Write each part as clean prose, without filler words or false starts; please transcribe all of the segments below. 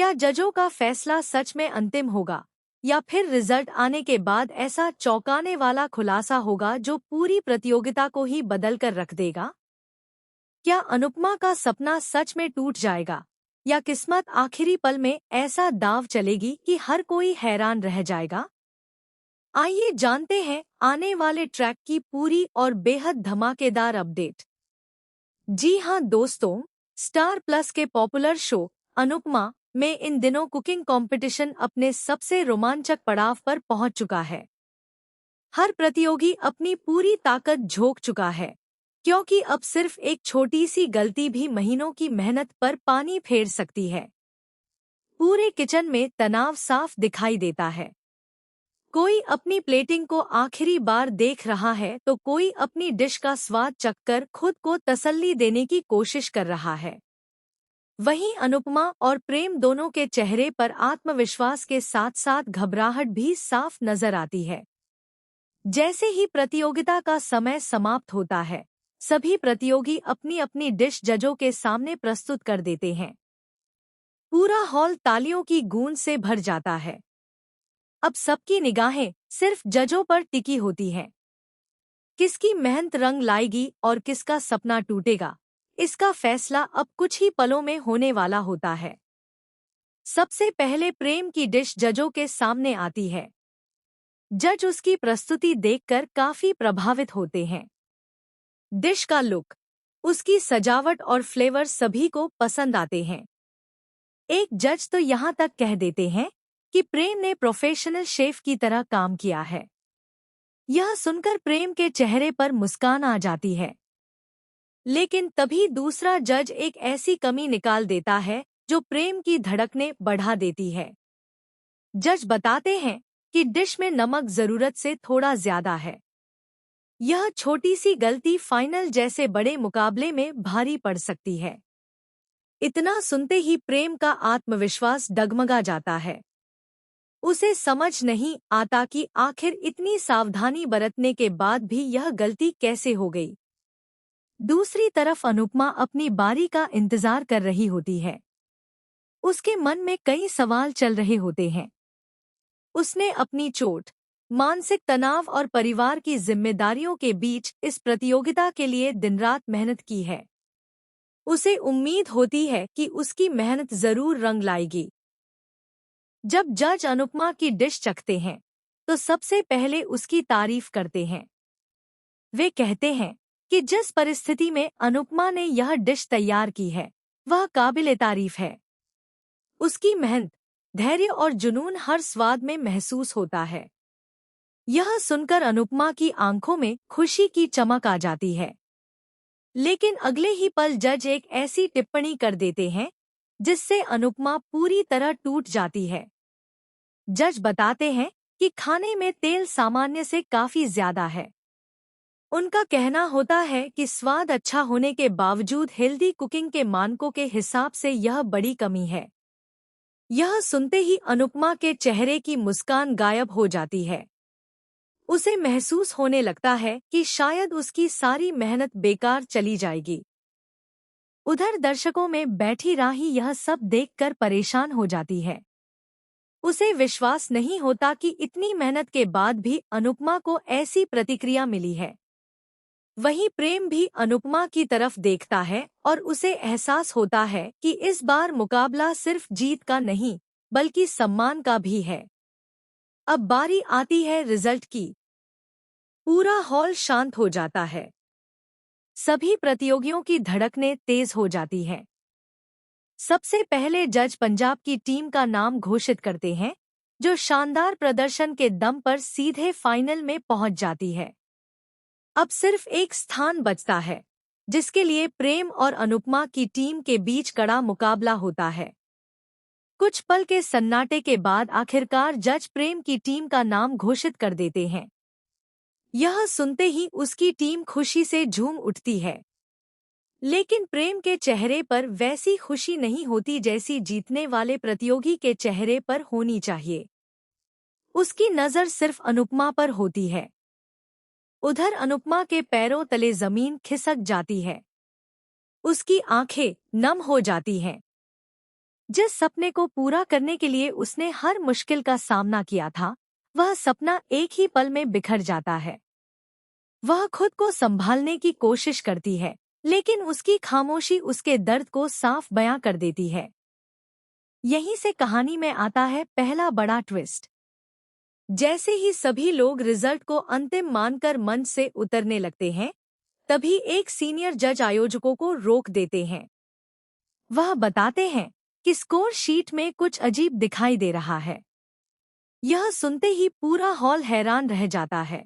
क्या जजों का फैसला सच में अंतिम होगा या फिर रिजल्ट आने के बाद ऐसा चौंकाने वाला खुलासा होगा जो पूरी प्रतियोगिता को ही बदल कर रख देगा? क्या अनुपमा का सपना सच में टूट जाएगा या किस्मत आखिरी पल में ऐसा दांव चलेगी कि हर कोई हैरान रह जाएगा? आइए जानते हैं आने वाले ट्रैक की पूरी और बेहद धमाकेदार अपडेट। जी हां दोस्तों, स्टार प्लस के पॉपुलर शो अनुपमा में इन दिनों कुकिंग कंपटीशन अपने सबसे रोमांचक पड़ाव पर पहुंच चुका है। हर प्रतियोगी अपनी पूरी ताकत झोंक चुका है, क्योंकि अब सिर्फ एक छोटी सी गलती भी महीनों की मेहनत पर पानी फेर सकती है। पूरे किचन में तनाव साफ दिखाई देता है। कोई अपनी प्लेटिंग को आखिरी बार देख रहा है तो कोई अपनी डिश का स्वाद चखकर खुद को तसल्ली देने की कोशिश कर रहा है। वहीं अनुपमा और प्रेम दोनों के चेहरे पर आत्मविश्वास के साथ साथ घबराहट भी साफ नजर आती है। जैसे ही प्रतियोगिता का समय समाप्त होता है, सभी प्रतियोगी अपनी अपनी डिश जजों के सामने प्रस्तुत कर देते हैं। पूरा हॉल तालियों की गूंज से भर जाता है। अब सबकी निगाहें सिर्फ जजों पर टिकी होती हैं। किसकी मेहनत रंग लाएगी और किसका सपना टूटेगा, इसका फैसला अब कुछ ही पलों में होने वाला होता है। सबसे पहले प्रेम की डिश जजों के सामने आती है। जज उसकी प्रस्तुति देखकर काफी प्रभावित होते हैं। डिश का लुक, उसकी सजावट और फ्लेवर सभी को पसंद आते हैं। एक जज तो यहाँ तक कह देते हैं कि प्रेम ने प्रोफेशनल शेफ की तरह काम किया है। यह सुनकर प्रेम के चेहरे पर मुस्कान आ जाती है। लेकिन तभी दूसरा जज एक ऐसी कमी निकाल देता है जो प्रेम की धड़कनें बढ़ा देती है। जज बताते हैं कि डिश में नमक जरूरत से थोड़ा ज्यादा है। यह छोटी सी गलती फाइनल जैसे बड़े मुकाबले में भारी पड़ सकती है। इतना सुनते ही प्रेम का आत्मविश्वास डगमगा जाता है। उसे समझ नहीं आता कि आखिर इतनी सावधानी बरतने के बाद भी यह गलती कैसे हो गई। दूसरी तरफ अनुपमा अपनी बारी का इंतजार कर रही होती है। उसके मन में कई सवाल चल रहे होते हैं। उसने अपनी चोट, मानसिक तनाव और परिवार की जिम्मेदारियों के बीच इस प्रतियोगिता के लिए दिन-रात मेहनत की है। उसे उम्मीद होती है कि उसकी मेहनत जरूर रंग लाएगी। जब जज अनुपमा की डिश चखते हैं, तो सबसे पहले उसकी तारीफ करते हैं। वे कहते हैं कि जिस परिस्थिति में अनुपमा ने यह डिश तैयार की है, वह काबिले तारीफ है। उसकी मेहनत, धैर्य और जुनून हर स्वाद में महसूस होता है। यह सुनकर अनुपमा की आंखों में खुशी की चमक आ जाती है। लेकिन अगले ही पल जज एक ऐसी टिप्पणी कर देते हैं जिससे अनुपमा पूरी तरह टूट जाती है। जज बताते हैं कि खाने में तेल सामान्य से काफी ज्यादा है। उनका कहना होता है कि स्वाद अच्छा होने के बावजूद हेल्दी कुकिंग के मानकों के हिसाब से यह बड़ी कमी है। यह सुनते ही अनुपमा के चेहरे की मुस्कान गायब हो जाती है। उसे महसूस होने लगता है कि शायद उसकी सारी मेहनत बेकार चली जाएगी। उधर दर्शकों में बैठी राही यह सब देखकर परेशान हो जाती है। उसे विश्वास नहीं होता कि इतनी मेहनत के बाद भी अनुपमा को ऐसी प्रतिक्रिया मिली है। वहीं प्रेम भी अनुपमा की तरफ देखता है और उसे एहसास होता है कि इस बार मुकाबला सिर्फ जीत का नहीं, बल्कि सम्मान का भी है। अब बारी आती है रिजल्ट की। पूरा हॉल शांत हो जाता है। सभी प्रतियोगियों की धड़कनें तेज हो जाती हैं। सबसे पहले जज पंजाब की टीम का नाम घोषित करते हैं, जो शानदार प्रदर्शन के दम पर सीधे फाइनल में पहुंच जाती है। अब सिर्फ एक स्थान बचता है, जिसके लिए प्रेम और अनुपमा की टीम के बीच कड़ा मुकाबला होता है। कुछ पल के सन्नाटे के बाद आखिरकार जज प्रेम की टीम का नाम घोषित कर देते हैं। यह सुनते ही उसकी टीम खुशी से झूम उठती है। लेकिन प्रेम के चेहरे पर वैसी खुशी नहीं होती जैसी जीतने वाले प्रतियोगी के चेहरे पर होनी चाहिए। उसकी नज़र सिर्फ अनुपमा पर होती है। उधर अनुपमा के पैरों तले जमीन खिसक जाती है। उसकी आंखें नम हो जाती हैं। जिस सपने को पूरा करने के लिए उसने हर मुश्किल का सामना किया था, वह सपना एक ही पल में बिखर जाता है। वह खुद को संभालने की कोशिश करती है, लेकिन उसकी खामोशी उसके दर्द को साफ बयां कर देती है। यहीं से कहानी में आता है पहला बड़ा ट्विस्ट। जैसे ही सभी लोग रिजल्ट को अंतिम मानकर मंच से उतरने लगते हैं, तभी एक सीनियर जज आयोजकों को रोक देते हैं। वह बताते हैं कि स्कोर शीट में कुछ अजीब दिखाई दे रहा है। यह सुनते ही पूरा हॉल हैरान रह जाता है।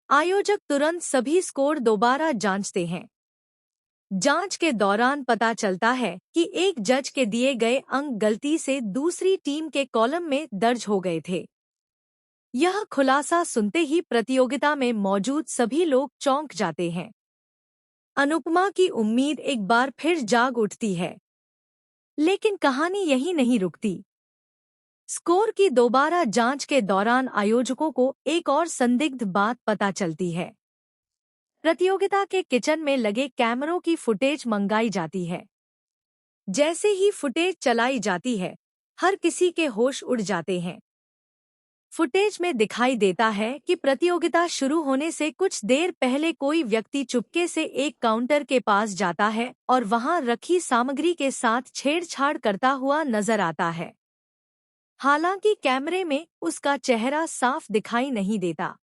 आयोजक तुरंत सभी स्कोर दोबारा जांचते हैं। जांच के दौरान पता चलता है कि एक जज के दिए गए अंक गलती से दूसरी टीम के कॉलम में दर्ज हो गए थे। यह खुलासा सुनते ही प्रतियोगिता में मौजूद सभी लोग चौंक जाते हैं। अनुपमा की उम्मीद एक बार फिर जाग उठती है। लेकिन कहानी यहीं नहीं रुकती। स्कोर की दोबारा जांच के दौरान आयोजकों को एक और संदिग्ध बात पता चलती है। प्रतियोगिता के किचन में लगे कैमरों की फुटेज मंगाई जाती है। जैसे ही फुटेज चलाई जाती है, हर किसी के होश उड़ जाते हैं। फुटेज में दिखाई देता है कि प्रतियोगिता शुरू होने से कुछ देर पहले कोई व्यक्ति चुपके से एक काउंटर के पास जाता है और वहां रखी सामग्री के साथ छेड़छाड़ करता हुआ नजर आता है। हालांकि कैमरे में उसका चेहरा साफ दिखाई नहीं देता।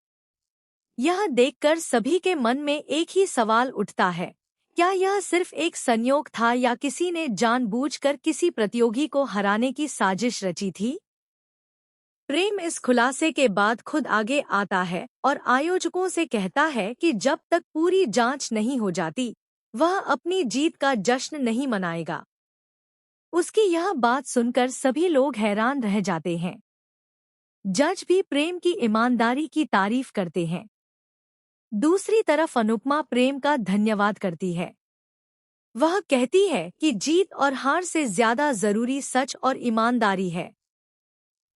यह देखकर सभी के मन में एक ही सवाल उठता है, क्या यह सिर्फ एक संयोग था या किसी ने जानबूझकर किसी प्रतियोगी को हराने की साजिश रची थी? प्रेम इस खुलासे के बाद खुद आगे आता है और आयोजकों से कहता है कि जब तक पूरी जांच नहीं हो जाती, वह अपनी जीत का जश्न नहीं मनाएगा। उसकी यह बात सुनकर सभी लोग हैरान रह जाते हैं। जज भी प्रेम की ईमानदारी की तारीफ करते हैं। दूसरी तरफ अनुपमा प्रेम का धन्यवाद करती है। वह कहती है कि जीत और हार से ज्यादा जरूरी सच और ईमानदारी है।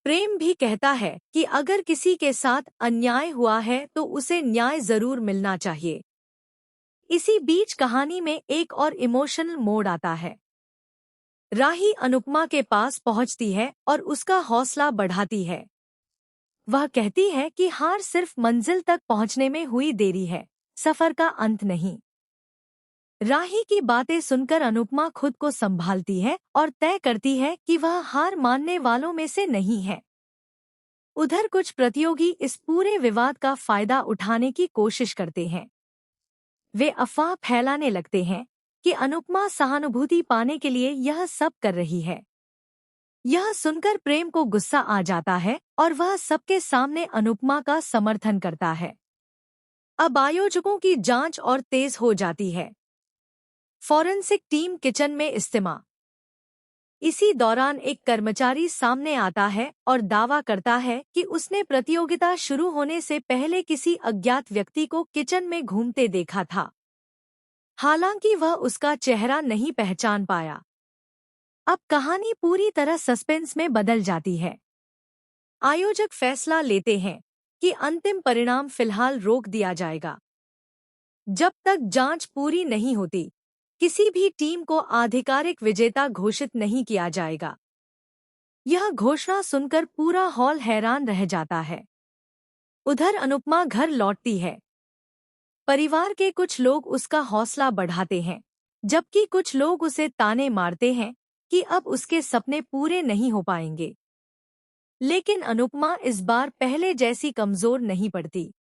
प्रेम भी कहता है कि अगर किसी के साथ अन्याय हुआ है तो उसे न्याय जरूर मिलना चाहिए। इसी बीच कहानी में एक और इमोशनल मोड़ आता है। राही अनुपमा के पास पहुंचती है और उसका हौसला बढ़ाती है। वह कहती है कि हार सिर्फ मंजिल तक पहुंचने में हुई देरी है, सफर का अंत नहीं। राही की बातें सुनकर अनुपमा खुद को संभालती है और तय करती है कि वह हार मानने वालों में से नहीं है। उधर कुछ प्रतियोगी इस पूरे विवाद का फायदा उठाने की कोशिश करते हैं। वे अफवाह फैलाने लगते हैं कि अनुपमा सहानुभूति पाने के लिए यह सब कर रही है। यह सुनकर प्रेम को गुस्सा आ जाता है और वह सबके सामने अनुपमा का समर्थन करता है। अब आयोजकों की जांच और तेज हो जाती है। फॉरेंसिक टीम किचन में इस्तेमाल। इसी दौरान एक कर्मचारी सामने आता है और दावा करता है कि उसने प्रतियोगिता शुरू होने से पहले किसी अज्ञात व्यक्ति को किचन में घूमते देखा था। हालांकि वह उसका चेहरा नहीं पहचान पाया। अब कहानी पूरी तरह सस्पेंस में बदल जाती है। आयोजक फैसला लेते हैं कि अंतिम परिणाम फिलहाल रोक दिया जाएगा। जब तक जांच पूरी नहीं होती, किसी भी टीम को आधिकारिक विजेता घोषित नहीं किया जाएगा। यह घोषणा सुनकर पूरा हॉल हैरान रह जाता है। उधर अनुपमा घर लौटती है। परिवार के कुछ लोग उसका हौसला बढ़ाते हैं, जबकि कुछ लोग उसे ताने मारते हैं कि अब उसके सपने पूरे नहीं हो पाएंगे। लेकिन अनुपमा इस बार पहले जैसी कमजोर नहीं पड़ती।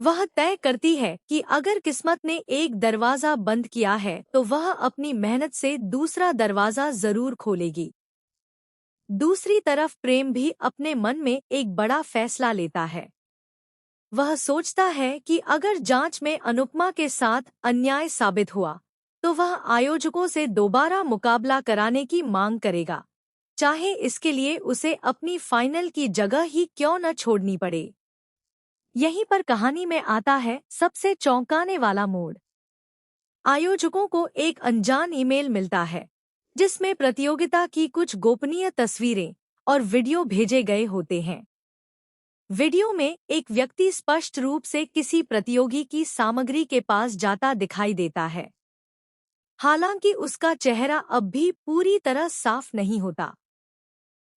वह तय करती है कि अगर किस्मत ने एक दरवाजा बंद किया है तो वह अपनी मेहनत से दूसरा दरवाजा जरूर खोलेगी। दूसरी तरफ प्रेम भी अपने मन में एक बड़ा फैसला लेता है। वह सोचता है कि अगर जांच में अनुपमा के साथ अन्याय साबित हुआ तो वह आयोजकों से दोबारा मुकाबला कराने की मांग करेगा, चाहे इसके लिए उसे अपनी फाइनल की जगह ही क्यों न छोड़नी पड़े। यहीं पर कहानी में आता है सबसे चौंकाने वाला मोड़। आयोजकों को एक अनजान ईमेल मिलता है, जिसमें प्रतियोगिता की कुछ गोपनीय तस्वीरें और वीडियो भेजे गए होते हैं। वीडियो में एक व्यक्ति स्पष्ट रूप से किसी प्रतियोगी की सामग्री के पास जाता दिखाई देता है। हालांकि उसका चेहरा अब भी पूरी तरह साफ नहीं होता,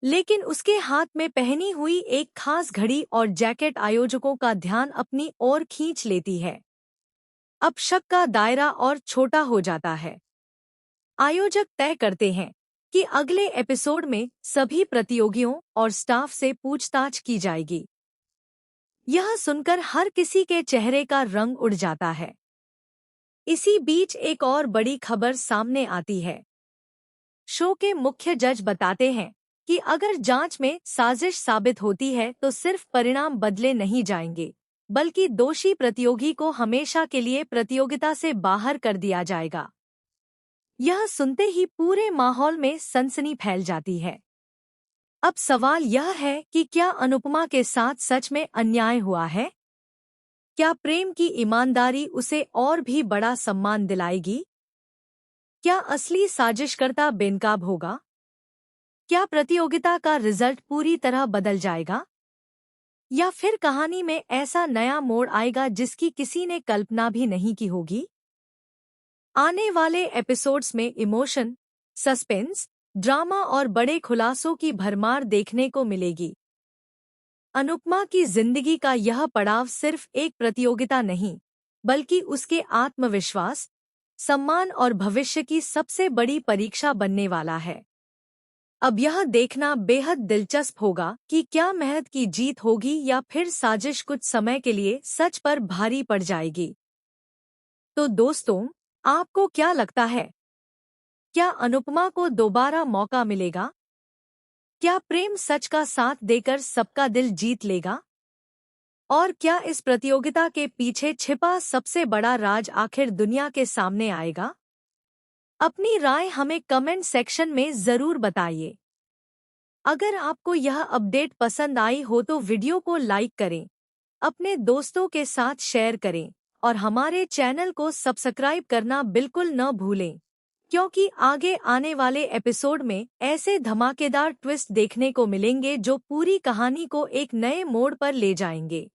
लेकिन उसके हाथ में पहनी हुई एक खास घड़ी और जैकेट आयोजकों का ध्यान अपनी ओर खींच लेती है। अब शक का दायरा और छोटा हो जाता है। आयोजक तय करते हैं कि अगले एपिसोड में सभी प्रतियोगियों और स्टाफ से पूछताछ की जाएगी। यह सुनकर हर किसी के चेहरे का रंग उड़ जाता है। इसी बीच एक और बड़ी खबर सामने आती है। शो के मुख्य जज बताते हैं कि अगर जांच में साजिश साबित होती है तो सिर्फ परिणाम बदले नहीं जाएंगे, बल्कि दोषी प्रतियोगी को हमेशा के लिए प्रतियोगिता से बाहर कर दिया जाएगा। यह सुनते ही पूरे माहौल में सनसनी फैल जाती है। अब सवाल यह है कि क्या अनुपमा के साथ सच में अन्याय हुआ है? क्या प्रेम की ईमानदारी उसे और भी बड़ा सम्मान दिलाएगी? क्या असली साजिशकर्ता बेनकाब होगा? क्या प्रतियोगिता का रिजल्ट पूरी तरह बदल जाएगा? या फिर कहानी में ऐसा नया मोड़ आएगा जिसकी किसी ने कल्पना भी नहीं की होगी? आने वाले एपिसोड्स में इमोशन, सस्पेंस, ड्रामा और बड़े खुलासों की भरमार देखने को मिलेगी। अनुपमा की जिंदगी का यह पड़ाव सिर्फ एक प्रतियोगिता नहीं, बल्कि उसके आत्मविश्वास, सम्मान और भविष्य की सबसे बड़ी परीक्षा बनने वाला है। अब यह देखना बेहद दिलचस्प होगा कि क्या मेहनत की जीत होगी या फिर साजिश कुछ समय के लिए सच पर भारी पड़ जाएगी। तो दोस्तों, आपको क्या लगता है? क्या अनुपमा को दोबारा मौका मिलेगा? क्या प्रेम सच का साथ देकर सबका दिल जीत लेगा? और क्या इस प्रतियोगिता के पीछे छिपा सबसे बड़ा राज आखिर दुनिया के सामने आएगा? अपनी राय हमें कमेंट सेक्शन में जरूर बताइए। अगर आपको यह अपडेट पसंद आई हो तो वीडियो को लाइक करें, अपने दोस्तों के साथ शेयर करें और हमारे चैनल को सब्सक्राइब करना बिल्कुल न भूलें, क्योंकि आगे आने वाले एपिसोड में ऐसे धमाकेदार ट्विस्ट देखने को मिलेंगे जो पूरी कहानी को एक नए मोड़ पर ले जाएंगे।